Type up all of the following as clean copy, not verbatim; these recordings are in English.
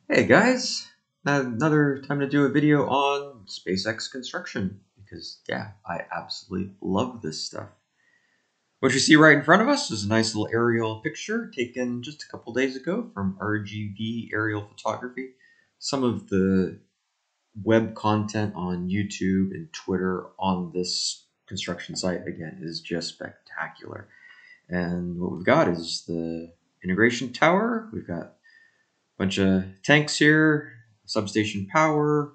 Hey guys, another time to do a video on SpaceX construction because yeah, I absolutely love this stuff. What you see right in front of us is a nice little aerial picture taken just a couple days ago from RGB aerial photography. Some of the web content on YouTube and Twitter on this construction site again is just spectacular. And what we've got is the integration tower. We've got bunch of tanks here, substation power.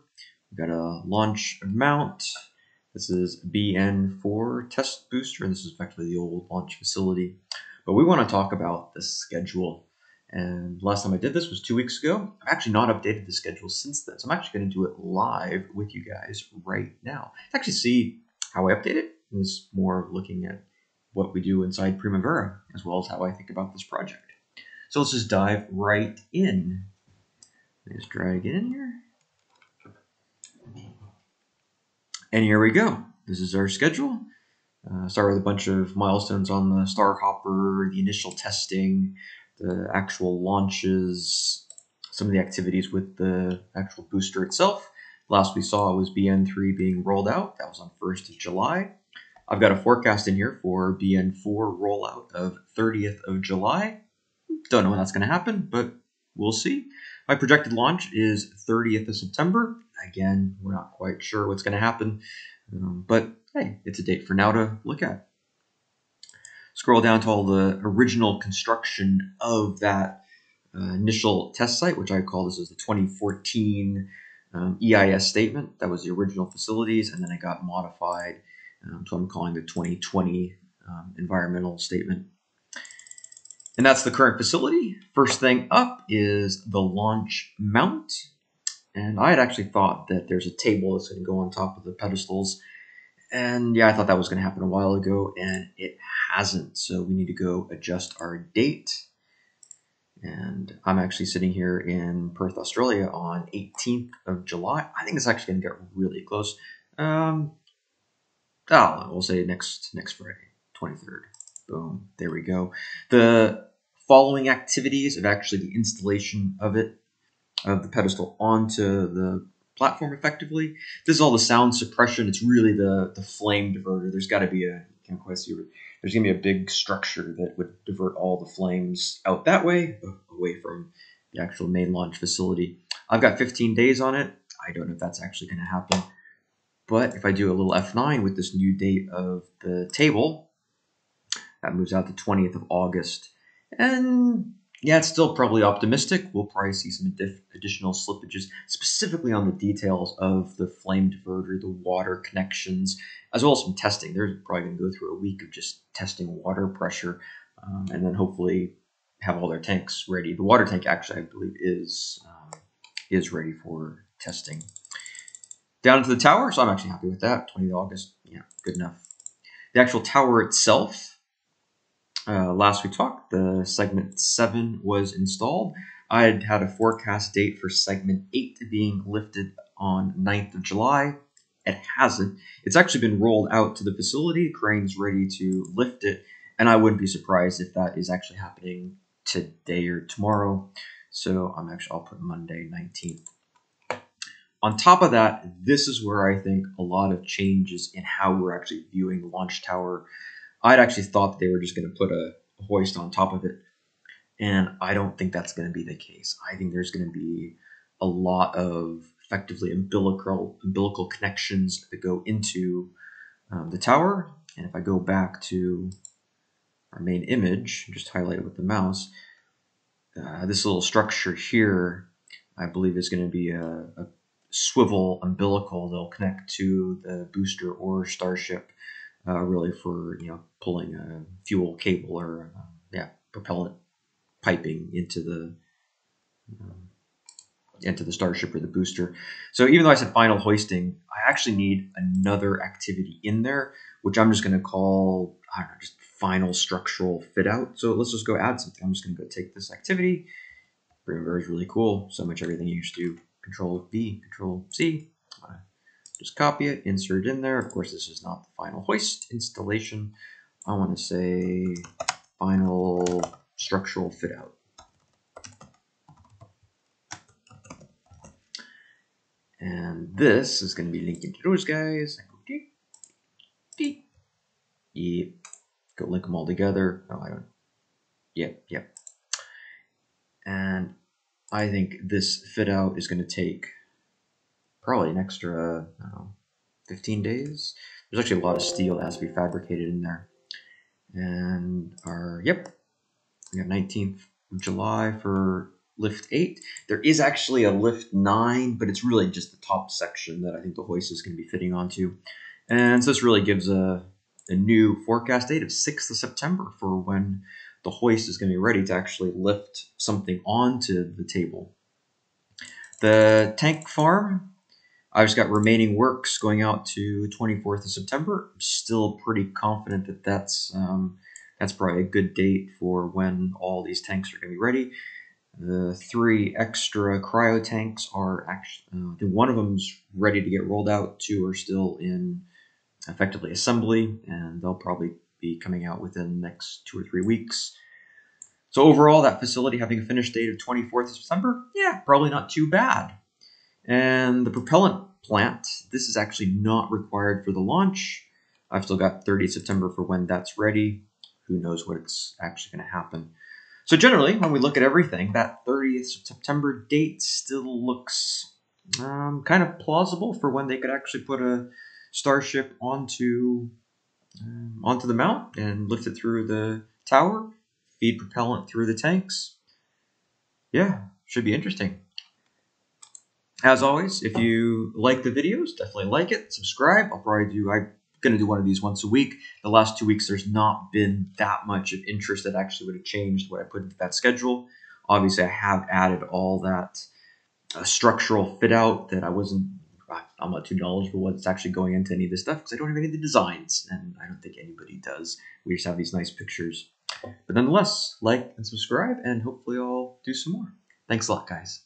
We've got a launch mount. This is BN4 test booster, and this is effectively the old launch facility. But we want to talk about the schedule. And last time I did this was 2 weeks ago. I've actually not updated the schedule since then, so I'm actually going to do it live with you guys right now. To actually see how I update it, is more looking at what we do inside Primavera, as well as how I think about this project. So let's just dive right in. Just drag it in here. And here we go. This is our schedule. Start with a bunch of milestones on the Starhopper, the initial testing, the actual launches, some of the activities with the actual booster itself. Last we saw was BN3 being rolled out. That was on 1st of July. I've got a forecast in here for BN4 rollout of 30th of July. Don't know when that's going to happen, but we'll see. My projected launch is 30th of September. Again, we're not quite sure what's going to happen, but hey, it's a date for now to look at. Scroll down to all the original construction of that initial test site, which I call this as the 2014 EIS statement. That was the original facilities, and then it got modified to what I'm calling the 2020 environmental statement. And that's the current facility. First thing up is the launch mount. And I had actually thought that there's a table that's going to go on top of the pedestals. And yeah, I thought that was going to happen a while ago, and it hasn't. So we need to go adjust our date. And I'm actually sitting here in Perth, Australia on 18th of July. I think it's actually going to get really close. We'll say next Friday, 23rd. Boom, there we go. The following activities of actually the installation of the pedestal onto the platform effectively. This is all the sound suppression. It's really the flame diverter. There's got to be you can't quite see it. There's going to be a big structure that would divert all the flames out that way, away from the actual main launch facility. I've got 15 days on it. I don't know if that's actually going to happen. But if I do a little F9 with this new date of the table, that moves out to 20th of August. And yeah, it's still probably optimistic. We'll probably see some additional slippages, specifically on the details of the flame diverter, the water connections, as well as some testing. They're probably going to go through a week of just testing water pressure, and then hopefully have all their tanks ready. The water tank actually, I believe, is ready for testing. Down to the tower, so I'm actually happy with that. 20th of August, yeah, good enough. The actual tower itself, last we talked, the segment 7 was installed. I had a forecast date for segment 8 being lifted on 9th of July. It hasn't. It's actually been rolled out to the facility. Crane's ready to lift it, and I wouldn't be surprised if that is actually happening today or tomorrow. So I'll put Monday 19th. On top of that, this is where I think a lot of changes in how we're actually viewing the launch tower. I'd actually thought that they were just going to put a hoist on top of it, and I don't think that's going to be the case. I think there's going to be a lot of effectively umbilical connections that go into the tower. And if I go back to our main image, just highlight it with the mouse, this little structure here, I believe is going to be a swivel umbilical that'll connect to the booster or Starship, really for pulling a fuel cable or propellant piping into the Starship or the booster. So even though I said final hoisting, I actually need another activity in there, which I'm just going to call, I don't know, just final structural fit out. So let's just go add something. I'm just going to go take this activity. Primavera is really cool. So much everything you used to do. Control V, Control C. Just copy it, insert it in there. Of course, this is not the final hoist installation. I want to say final structural fit out. And this is going to be linked into those guys. Yep. Go link them all together. Oh, I don't. Yep. And I think this fit out is going to take probably an extra, I don't know, 15 days. There's actually a lot of steel that has to be fabricated in there. And we have 19th of July for lift 8. There is actually a lift 9, but it's really just the top section that I think the hoist is going to be fitting onto. And so this really gives a new forecast date of 6th of September for when the hoist is going to be ready to actually lift something onto the table. The tank farm, I've just got remaining works going out to 24th of September. I'm still pretty confident that that's probably a good date for when all these tanks are going to be ready. The 3 extra cryo tanks are actually, I think one of them's ready to get rolled out. 2 are still in effectively assembly, and they'll probably be coming out within the next 2 or 3 weeks. So overall, that facility having a finish date of 24th of September, yeah, probably not too bad. And the propellant plant, this is actually not required for the launch. I've still got 30th September for when that's ready. Who knows what's actually going to happen. So generally, when we look at everything, that 30th September date still looks kind of plausible for when they could actually put a Starship onto the mount and lift it through the tower, feed propellant through the tanks. Yeah, should be interesting. As always, if you like the videos, definitely like it, subscribe. I'm going to do one of these once a week. The last 2 weeks, there's not been that much of interest that actually would have changed what I put into that schedule. Obviously, I have added all that structural fit out that I'm not too knowledgeable what's actually going into any of this stuff because I don't have any of the designs, and I don't think anybody does. We just have these nice pictures. But nonetheless, like and subscribe, and hopefully I'll do some more. Thanks a lot, guys.